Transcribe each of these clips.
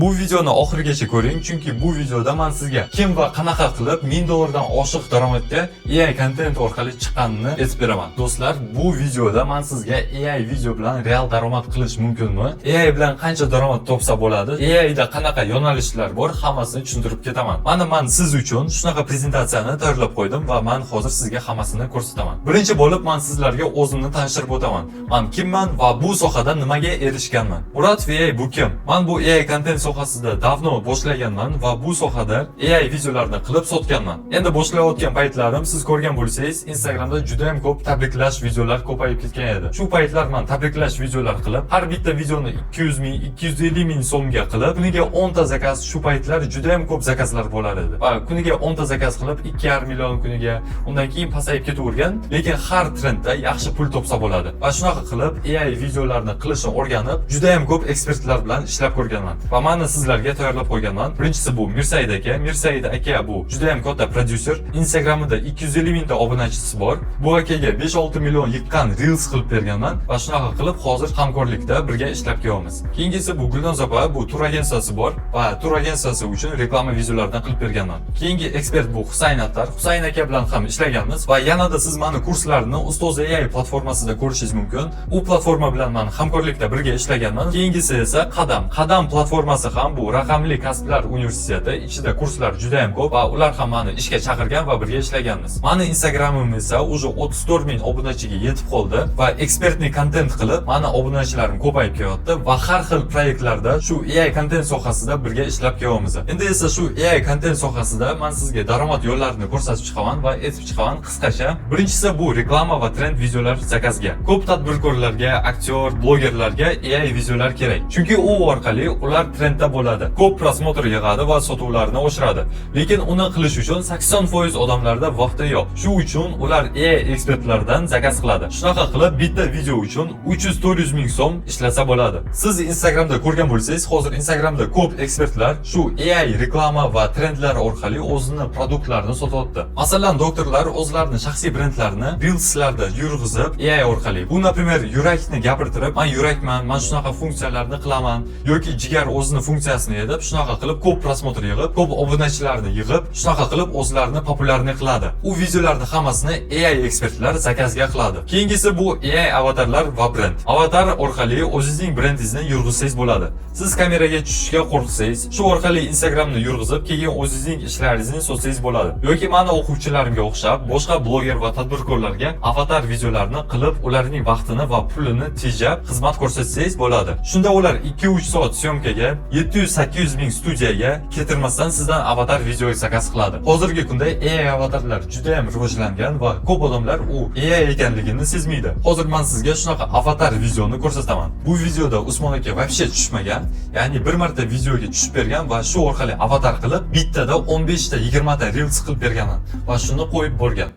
Bu videoni oxirigacha ko'ring, chunki bu videoda men sizga kim va qanaqa qilib $1000 dan oshiq daromadga AI content orqali chiqqanini aytib beraman. Do'stlar, bu videoda men sizga AI video bilan real daromad qilish mumkinmi? AI bilan qancha daromad topsa bo'ladi? AI da qanaqa yo'nalishlar bor, hammasini tushuntirib ketaman. Mana men siz uchun shunaqa prezentatsiyani tayyorlab qo'ydim va men hozir sizga hammasini ko'rsataman. Birinchi bo'lib men sizlarga o'zimni tanishtirib o'taman. Men kimman va bu sohada nimaga erishganman? Murat AI bu kim? Men bu AI content sohasida davno boshlaganman va bu sohada AI videolarni qilib sotganman. Endi boshlayotgan paytlarim siz ko'rgan bo'lsangiz, Instagramda juda ham ko'p tabriklash videolar ko'payib ketgan edi. Shu paytlar men tabriklash videolar qilib, har bitta videoni 200 ming, 250 ming so'mga qilib, kuniga 10 ta zakaz, shu paytlar juda ham ko'p zakazlar bo'lar edi. Va kuniga 10 ta zakaz qilib 2,5 million kuniga, undan keyin pasayib ketavergan, lekin har trendda yaxshi pul topsa bo'ladi. Va shunaqa qilib AI videolarni qilishni o'rganib, juda ham ko'p ekspertlar bilan ishlab ko'rganman. Va men sizlarga tayyorlab qo'yganman. Birinchisi bu Mirsaid aka. Mirsaid aka bu juda ham katta prodyuser. Instagramida 250 mingta obunachisi bor. Bu akaga 5-6 million yiqqan reels qilib berganman va shunaqa qilib hozir hamkorlikda birga ishlab kelyapmiz. Keyingisi bu Gulnoz opa, bu tur agensiyasi bor va tur agensiyasi uchun reklama videolaridan qilib berganman. Keyingi ekspert bu Husayn Attar. Husayn aka bilan ham ishlaganmiz va yanada siz meni kurslarini Ustoz AI platformasida ko'rishingiz mumkin. U platforma bilan men hamkorlikda birga ishlaganman. Keyingisi esa Qadam platformasi ham bu raqamli kasblar universiteti. Ichida kurslar juda ham ko'p va ular ham meni ishga chaqirgan va birga ishlaganmiz. Meni Instagramim esa уже 34 ming obunachiga yetib qoldi va ekspertni kontent qilib, meni obunachilarim ko'payib kelyapti va har xil proyektlarda shu AI kontent sohasida birga ishlab kelyapmiz. Endi esa shu AI kontent sohasida men sizga daromad yo'llarini ko'rsatib chiqaman va aytib chiqaman qisqacha. Birinchisi bu reklama va trend videolar zakazga. Ko'p tadbirkorlarga, aktyor, blogerlarga AI videolar kerak. Chunki u orqali ular trendda bo'ladi. Ko'p prosmotr yig'adi va sotuvlarni oshiradi. Lekin uni qilish uchun 80% odamlarda vaqti yo'q. Shu uchun ular AI ekspertlardan zakaz qiladi. Shunaqa qilib bitta video uchun 300-400 ming so'm ishlasa bo'ladi. Siz Instagramda ko'rgan bo'lsangiz, hozir Instagramda ko'p ekspertlar shu AI reklama va trendlar orqali o'zini produktlarini sotyapti. Masalan, doktorlar o'zlarining shaxsiy brendlarini reelslarda yurg'izib AI orqali. Bu, например, yurakni gapirtirib, men yurakman, men shunaqa funksiyalarni qilaman yoki jigar o'zini funksiyasini edib, shunaqa qilib ko'p prosmotr yig'ib, ko'p obunachilarni yig'ib, shunaqa qilib o'zlarini populyarni qiladi. U videolarning hammasini AI ekspertlar zakazga qiladi. Keyingisi bu AI avatarlar va brend. Avatar orqali o'zingizning brendingizni yurg'izsangiz bo'ladi. Siz kameraga tushishga qo'rqsangiz, shu orqali Instagramni yurg'izib, keyin o'zingizning ishlaringizni sotsangiz bo'ladi. Yoki meni o'quvchilarimga o'xshab, boshqa bloger va tadbirkorlarga avatar videolarni qilib, ularning vaqtini va pulini tejab xizmat ko'rsatsangiz bo'ladi. Shunda ular 2-3 soat syomkaga 700-800 ming studiyaga ketirmasdan sizdan avatar video zakaz qiladi. Hozirgi kunda AI avatarlar juda ham rivojlangan va ko'p odamlar u AI ekanligini sezmaydi. Hozir men sizga shunaqa avatar videoni ko'rsataman. Bu videoda Usmon aka вообще tushmagan, ya'ni bir marta videoga tushib bergan va shu orqali avatar qilib, bittada 15 ta 20 ta reels qilib berganman va shuni qo'yib borgan.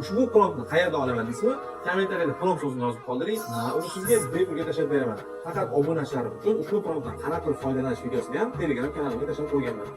Ushbu promptni qayerdan olaman deysizmi? Kommentariyada prompt so'zini yozib qoldiring. Uni sizga bepulga tashlab beraman. Faqat obunachilarim uchun ushbu promptdan qanaqa qilib foydalanish videosini ham Telegram kanalimga tashlab qo'yganman.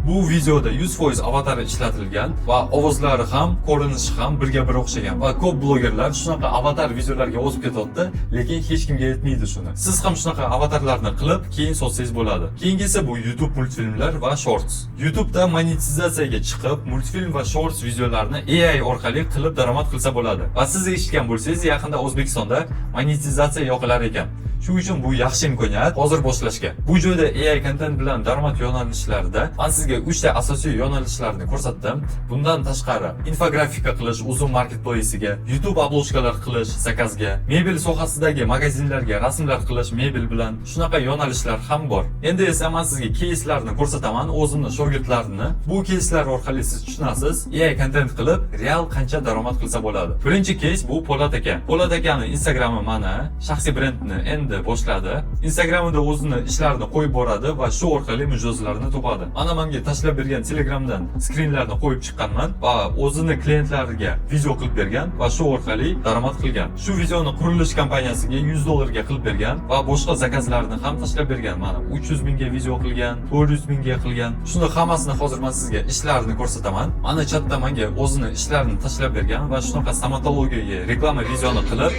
Bu videoda 100% avatari ishlatilgan va ovozlari ham, ko'rinishi ham birga-bir o'xshagan va ko'p blogerlar shunaqa avatar videolarga o'tib ketyapti, lekin hech kimga yetmaydi shuni. Siz ham shunaqa avatarlarni qilib, keyin sotsangiz bo'ladi. Keyingisi bu YouTube multfilmlar va shorts. YouTube'da monetizatsiyaga chiqib, multfilm va shorts videolarini AI orqali qilib daromad qilsa bo'ladi. Va siz eshitgan bo'lsangiz, yaqinda O'zbekistonda monetizatsiya yoqilar ekan. Shu uchun bu yaxshi imkoniyat hozir boshlashga. Bu joyda AI content bilan daromad yo'nalishlarida men sizga 3 ta asosiy yo'nalishlarni ko'rsatdim. Bundan tashqari, infografika qilish uzun marketplace-ga, YouTube oblochkalar qilish zakazga, mebel sohasidagi magazinlarga rasmlar qilish mebel bilan shunaqa yo'nalishlar ham bor. Endi esa men sizga keyslarni ko'rsataman, o'zimning shogirdlarimni. Bu keyslar orqali siz tushunasiz, AI content qilib real qancha daromad qilsa bo'ladi. Birinchi keys bu Po'lat aka. Po'lat akaning Instagrami mana, shaxsiy brendni endi boshladi. Instagramida o'zini ishlarini qo'yib boradi va shu orqali mijozlarni topadi. Mana menga tashlab bergan Telegramdan skrinlarni qo'yib chiqqanman va o'zini klientlariga video qilib bergan va shu orqali daromad qilgan. Shu videoni qurilish kompaniyasiga $100 ga qilib bergan va boshqa zakazlarni ham tashlab bergan. Mana 300 mingga video qilgan, 400 mingga qilgan. Shuni hammasini hozir men sizga ishlarini ko'rsataman. Mana chatda menga o'zini ishlarini tashlab bergan va shunaqa stomatologiyaga reklama videoni qilib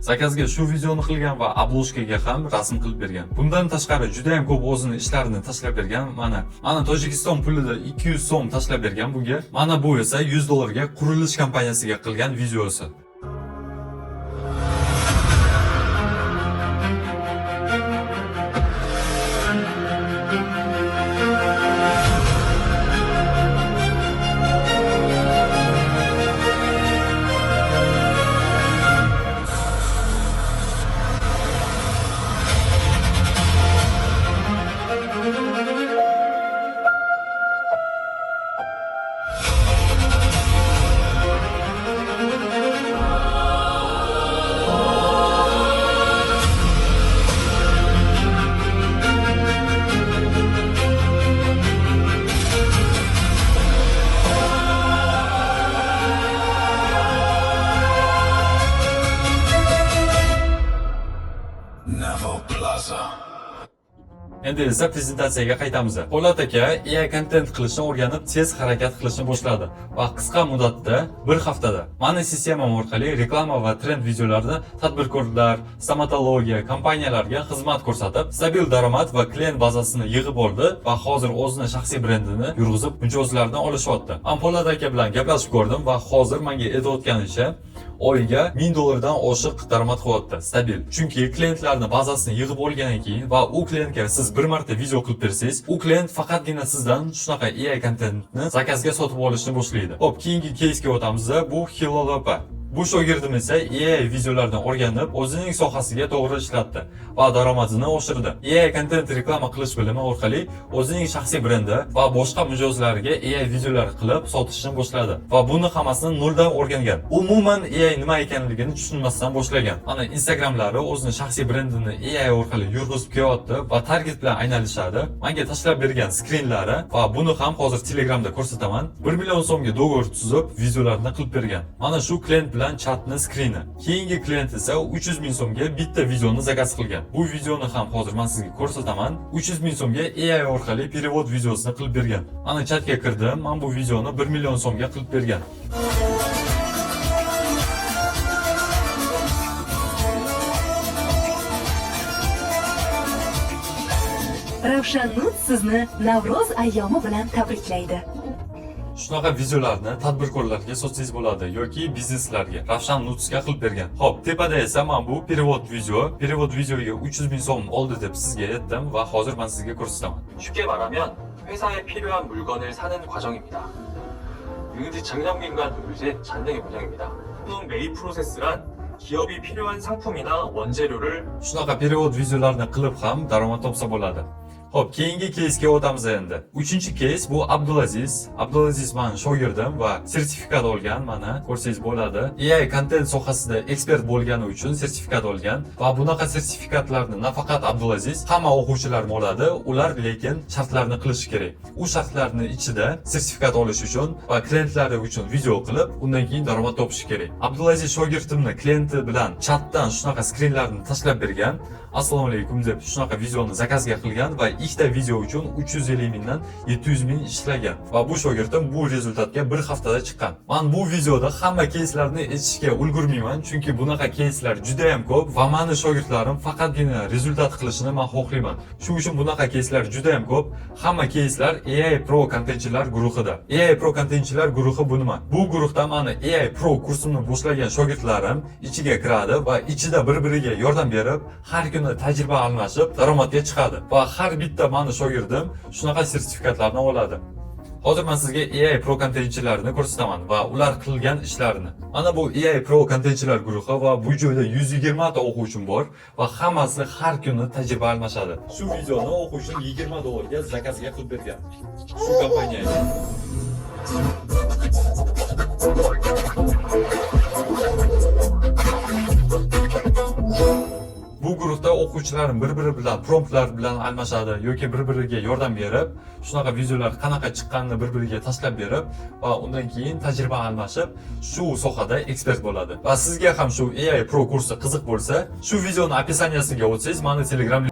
Zakazga shu videoni qilgan va obloshkaga ham rasm qilib bergan. Bundan tashqari juda ham ko'p o'zini ishlarini tashlab bergan. Mana Tojikiston pulida 200 so'm tashlab bergan bunga. Mana bu esa 100 dollarga qurilish kompaniyasiga qilgan videosi. Endi esa prezentatsiyaga qaytamiz. Po'lat aka AI content qilishni o'rganib, tez harakat qilishni boshladi va qisqa muddatda, bir haftada mani sistemam orqali reklama va trend videolarni tadbirkorlar, stomatologiya kompaniyalarga xizmat ko'rsatib, stabil daromad va klient bazasini yig'ib oldi va hozir o'zini shaxsiy brendini yurg'izib, mijozlardan olishyapti. Men Po'lat aka bilan gaplashib ko'rdim va hozir menga aytayotgan ishi oyiga 1000 dollardan oshiq daromad qilyapti, stabil. Chunki klientlarni bazasini yig'ib olgandan keyin va u klientga siz bir marta video qilib bersangiz, u klient faqatgina sizdan shunaqa AI kontentni zakazga sotib olishni boshlaydi. Xo'p, keyingi keysga o'tamiz. Bu Hilolopa. Bu shogirdim esa AI videolardan o'rganib, o'zining sohasiga to'g'ri ishlatdi va daromadini oshirdi. AI content reklama qilish bilimi orqali o'zining shaxsiy brendi va boshqa mijozlariga AI videolar qilib sotishni boshladi va buni hammasini noldan o'rgangan. Umuman AI nima ekanligini tushunmasdan boshlagan. Mana Instagramlari o'zining shaxsiy brendini AI orqali yurg'izib kelyapti va target bilan aynalishadi. Menga tashlab bergan skrinlari va buni ham hozir Telegramda ko'rsataman. 1 million so'mga do'g'or tuzib videolarni qilib bergan. Mana shu klient bilan chatni skrini. Keyingi klient esa 300 ming so'mga bitta videoni zakaz qilgan. Bu videoni ham hozir men sizga ko'rsataman. 300 ming so'mga AI orqali perevod videosini qilib bergan. Mana chatga kirdim. Men bu videoni 1 million so'mga qilib bergan. Ravshan Nut sizni Navro'z ayyomi bilan tabriklaydi. Shunaqa videolarni tadbirkorlarga sotsangiz bo'ladi yoki bizneslarga. Ravshan Nutsga qilib bergan. Xo'p, tepada esa men bu perevod videoga 300 ming so'm oldi deb sizga aytdim va hozir men sizga ko'rsataman. 쉽게 말하면 회사에 필요한 물건을 사는 과정입니다. 유니티 장점균과 누르제 잔등의 문양입니다. 또는 메이 프로세스란 기업이 필요한 상품이나 원재료를 Shunaqa perevod videolarni qilib ham daromad topsa bo'ladi. Xo'p, keyingi keysga o'tamiz endi. 3-keys bu Abdulaziz. Abdulaziz men shogirdim va sertifikat olgan, mana ko'rsangiz bo'ladi. AI content sohasida ekspert bo'lgani uchun sertifikat olgan va bunaqa sertifikatlarni nafaqat Abdulaziz, hamma o'quvchilar oladi. Ular lekin shartlarni qilishi kerak. U shartlarni ichida sertifikat olish uchun va klientlari uchun video qilib, undan keyin daromad topish kerak. Abdulaziz shogirdimni klienti bilan chatdan shunaqa skrinlarni tashlab bergan. Assalomu alaykum deb shunaqa videoni zakazga qilgan va ikkita video uchun 350 mingdan 700 ming ishlagan va bu shogirdim bu rezultatga bir haftada chiqqan. Men bu videoda hamma keyslarni aytishga ulgurmayman, chunki bunaqa keyslar juda ham ko'p va meni shogirdlarim faqatgina rezultat qilishini men xohlayman. Shuning uchun bunaqa keyslar juda ham ko'p. Hamma keyslar AI Pro kontentchilar guruhida. AI Pro kontentchilar guruhi bu nima? Bu guruhda meni AI Pro kursimni boshlagan shogirdlarim ichiga kiradi va ichida bir-biriga yordam berib, har kuni tajriba almashib daromadga chiqadi va har bitta meni shogirdim shunaqa sertifikatlarni oladi. Hozir men sizga AI Pro kontentchilarni ko'rsataman va ular qilgan ishlarini. Mana bu AI Pro kontentchilar guruhi va bu joyda 120 ta o'quvchim bor va hammasi har kuni tajriba almashadi. Shu videoni o'quvchim 20 dollarga zakazga qilib bergan. Shu kompaniyaga. Bu guruhda o'quvchilarim bir-biri bilan promptlar bilan almashadi yoki bir-biriga yordam berib, shunaqa videolar qanaqa chiqqanini bir-biriga tashlab berib va undan keyin tajriba almashib, shu sohada ekspert bo'ladi. Va sizga ham shu AI Pro kursi qiziq bo'lsa, shu videoni opисаниясiga o'tsangiz, meni Telegram